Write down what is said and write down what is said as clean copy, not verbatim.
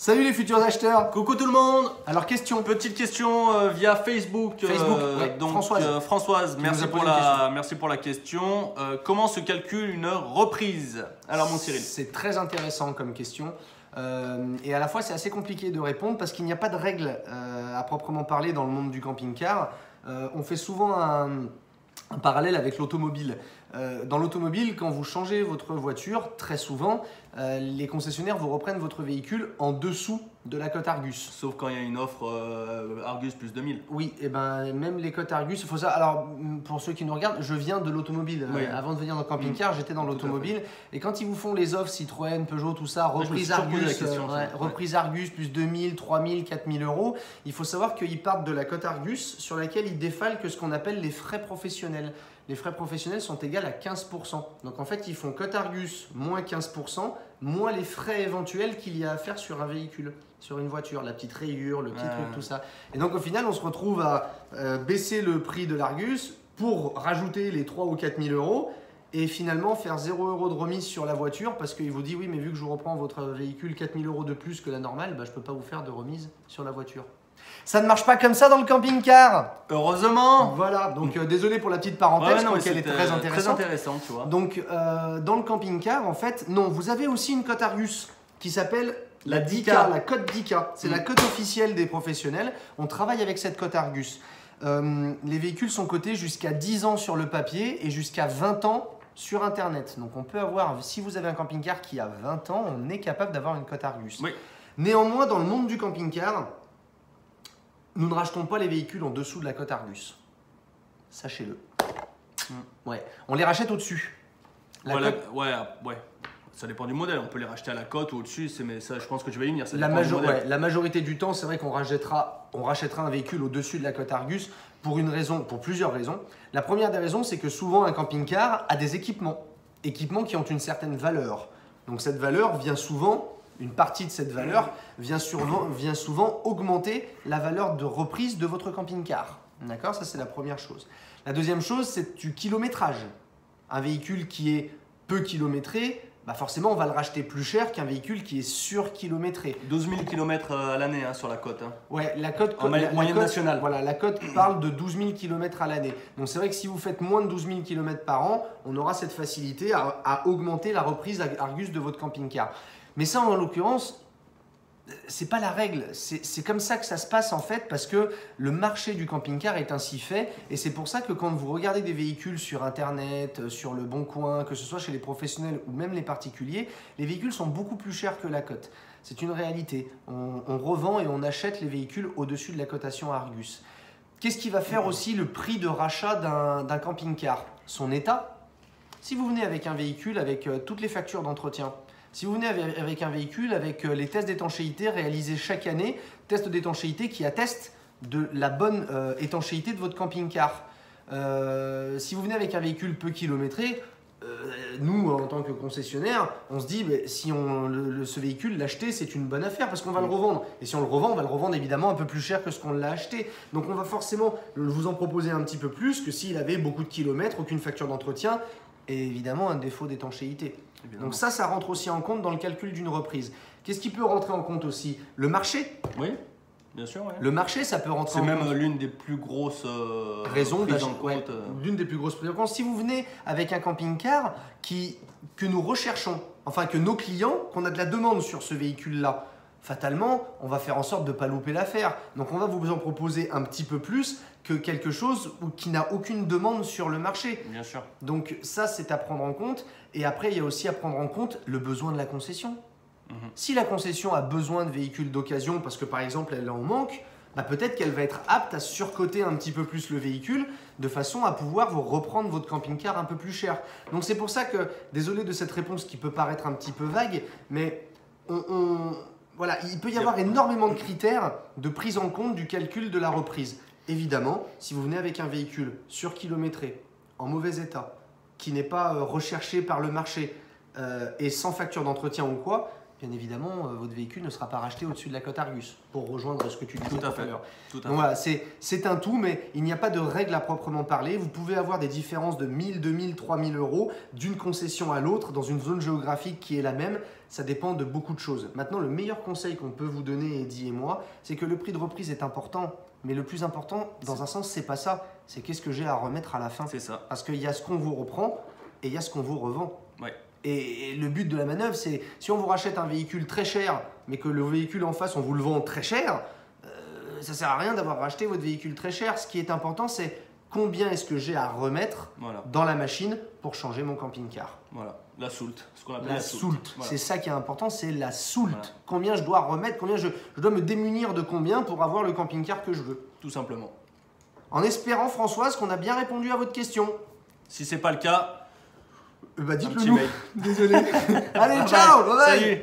Salut les futurs acheteurs. Coucou tout le monde. Alors question. Petite question via Facebook. Ouais, donc Françoise, merci pour la question. Comment se calcule une reprise? Alors mon Cyril. C'est très intéressant comme question. Et à la fois c'est assez compliqué de répondre parce qu'il n'y a pas de règle à proprement parler dans le monde du camping-car. On fait souvent un parallèle avec l'automobile. Dans l'automobile, quand vous changez votre voiture, très souvent, les concessionnaires vous reprennent votre véhicule en dessous de la cote Argus. Sauf quand il y a une offre Argus plus 2000. Oui, et ben même les cotes Argus, il faut ça. Alors pour ceux qui nous regardent, je viens de l'automobile. Oui. Avant de venir dans le camping-car, j'étais dans l'automobile. Et quand ils vous font les offres Citroën, Peugeot, tout ça, reprise Argus, reprise Argus plus 2000, 3000, 4000 euros, il faut savoir qu'ils partent de la cote Argus sur laquelle ils défalquent ce qu'on appelle les frais professionnels. Les frais professionnels sont égaux à 15%. Donc en fait, ils font cote Argus moins 15%, moins les frais éventuels qu'il y a à faire sur un véhicule, sur une voiture, la petite rayure, le petit truc, tout ça. Et donc au final, on se retrouve à baisser le prix de l'Argus pour rajouter les 3 ou 4 000 euros et finalement faire 0 € de remise sur la voiture parce qu'il vous dit oui, mais vu que je vous reprends votre véhicule 4 000 euros de plus que la normale, bah, je ne peux pas vous faire de remise sur la voiture. Ça ne marche pas comme ça dans le camping-car. Heureusement. Voilà, donc désolé pour la petite parenthèse, je crois qu'elle est très intéressante. Très intéressant, tu vois. Donc dans le camping-car, en fait, non, vous avez aussi une cote Argus qui s'appelle la DICA, la cote DICA. C'est la cote officielle des professionnels. On travaille avec cette cote Argus. Les véhicules sont cotés jusqu'à 10 ans sur le papier et jusqu'à 20 ans sur Internet. Donc on peut avoir, si vous avez un camping-car qui a 20 ans, on est capable d'avoir une cote Argus. Oui. Néanmoins, dans le monde du camping-car, nous ne rachetons pas les véhicules en dessous de la cote Argus. Sachez-le. Ouais. On les rachète au-dessus. Ouais. Ça dépend du modèle. On peut les racheter à la cote ou au-dessus. Mais ça, je pense que tu vas y venir. La majorité du temps, c'est vrai qu'on rachètera un véhicule au-dessus de la cote Argus pour plusieurs raisons. La première des raisons, c'est que souvent un camping-car a des équipements qui ont une certaine valeur. Donc cette valeur vient souvent. Une partie de cette valeur vient souvent augmenter la valeur de reprise de votre camping-car. D'accord? Ça, c'est la première chose. La deuxième chose, c'est du kilométrage. Un véhicule qui est peu kilométré, bah forcément, on va le racheter plus cher qu'un véhicule qui est surkilométré. 12 000 km à l'année sur la cote. Ouais, la cote moyenne nationale. Voilà, la cote parle de 12 000 km à l'année. Donc c'est vrai que si vous faites moins de 12 000 km par an, on aura cette facilité à augmenter la reprise Argus de votre camping-car. Mais ça, en l'occurrence, c'est pas la règle. C'est comme ça que ça se passe en fait parce que le marché du camping-car est ainsi fait et c'est pour ça que quand vous regardez des véhicules sur Internet, sur le Bon Coin, que ce soit chez les professionnels ou même les particuliers, les véhicules sont beaucoup plus chers que la cote. C'est une réalité. On revend et on achète les véhicules au-dessus de la cotation Argus. Qu'est-ce qui va faire aussi le prix de rachat d'un camping-car? Son état. Si vous venez avec un véhicule avec toutes les factures d'entretien, si vous venez avec un véhicule avec les tests d'étanchéité réalisés chaque année, tests d'étanchéité qui attestent de la bonne étanchéité de votre camping-car. Si vous venez avec un véhicule peu kilométré, nous, en tant que concessionnaire, on se dit si ce véhicule, l'acheter, c'est une bonne affaire parce qu'on va le revendre. Et si on le revend, on va le revendre évidemment un peu plus cher que ce qu'on l'a acheté. Donc on va forcément vous en proposer un petit peu plus que s'il avait beaucoup de kilomètres, aucune facture d'entretien et évidemment un défaut d'étanchéité. Donc ça rentre aussi en compte dans le calcul d'une reprise. Qu'est-ce qui peut rentrer en compte aussi? Le marché. Oui, bien sûr. Ouais. Le marché, ça peut rentrer en compte. C'est même l'une des plus grosses raisons prises en compte. L'une des plus grosses prises en compte. Si vous venez avec un camping-car que nous recherchons, enfin que nos clients, qu'on a de la demande sur ce véhicule-là, fatalement, on va faire en sorte de ne pas louper l'affaire. Donc on va vous en proposer un petit peu plus que quelque chose qui n'a aucune demande sur le marché. Bien sûr. Donc ça, c'est à prendre en compte. Et après, il y a aussi à prendre en compte le besoin de la concession. Si la concession a besoin de véhicules d'occasion parce que par exemple, elle en manque, bah peut-être qu'elle va être apte à surcoter un petit peu plus le véhicule de façon à pouvoir vous reprendre votre camping-car un peu plus cher. Donc c'est pour ça que, désolé de cette réponse qui peut paraître un petit peu vague, mais voilà, il peut y avoir énormément de critères de prise en compte du calcul de la reprise. Évidemment, si vous venez avec un véhicule surkilométré, en mauvais état, qui n'est pas recherché par le marché et sans facture d'entretien ou quoi, bien évidemment, votre véhicule ne sera pas racheté au-dessus de la cote Argus, pour rejoindre ce que tu disais Tout à tout à fait. l'heure. Tout à Donc fait. voilà, c'est un tout, mais il n'y a pas de règle à proprement parler. Vous pouvez avoir des différences de 1000, 2000, 3000 euros d'une concession à l'autre dans une zone géographique qui est la même. Ça dépend de beaucoup de choses. Maintenant, le meilleur conseil qu'on peut vous donner, Eddy et moi, c'est que le prix de reprise est important. Mais le plus important, dans un sens, c'est pas ça. C'est qu'est-ce que j'ai à remettre à la fin. C'est ça. Parce qu'il y a ce qu'on vous reprend et il y a ce qu'on vous revend. Ouais. Et le but de la manœuvre, c'est si on vous rachète un véhicule très cher, mais que le véhicule en face, on vous le vend très cher, ça sert à rien d'avoir racheté votre véhicule très cher. Ce qui est important, c'est combien est-ce que j'ai à remettre Voilà. dans la machine pour changer mon camping-car. Voilà. La soult. Ce qu'on appelle La la soult, Voilà. c'est ça qui est important, c'est la soult. Voilà. Combien je dois remettre, combien je dois me démunir de combien pour avoir le camping-car que je veux. Tout simplement. En espérant, Françoise, qu'on a bien répondu à votre question. Si c'est pas le cas, Bah un petit dites-le nous. mail. Désolé. Allez, ciao, bye bye. Salut.